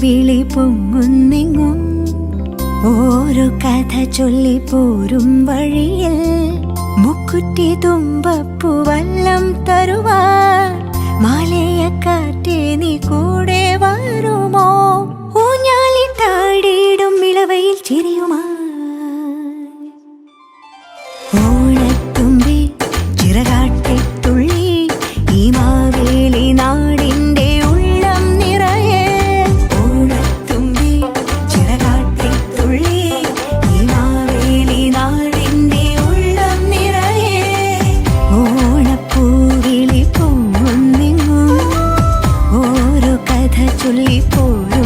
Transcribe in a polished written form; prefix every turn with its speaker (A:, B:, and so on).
A: വിളി പൊങ്ങുന്നെങ്ങും ഓരോ കഥ ചൊല്ലി പോരും വഴിയിൽ മുക്കുറ്റി തുമ്പപ്പൂ വല്ലം തരുവാൻ മാലയക്കാറ്റേ നീ കൂടെ വരുമോ? ഊഞ്ഞാലിട്ടാടിയിടും ഇളവയിൽ ചിരിയുമാ ഓണത്തുമ്പി ചിറകാട്ടിത്തുള്ളി ഈ മാവേലി നാടിൻ്റെ ഉള്ളം നിറയെ. ഓണത്തുമ്പി ചിറകാട്ടിത്തുള്ളി ഈ മാവേലി നാടിൻ്റെ ഉള്ളം നിറയെ. ഓണപ്പൂവിളി പൊങ്ങുന്നെങ്ങും ഓരോ കഥ ചൊല്ലി പോരും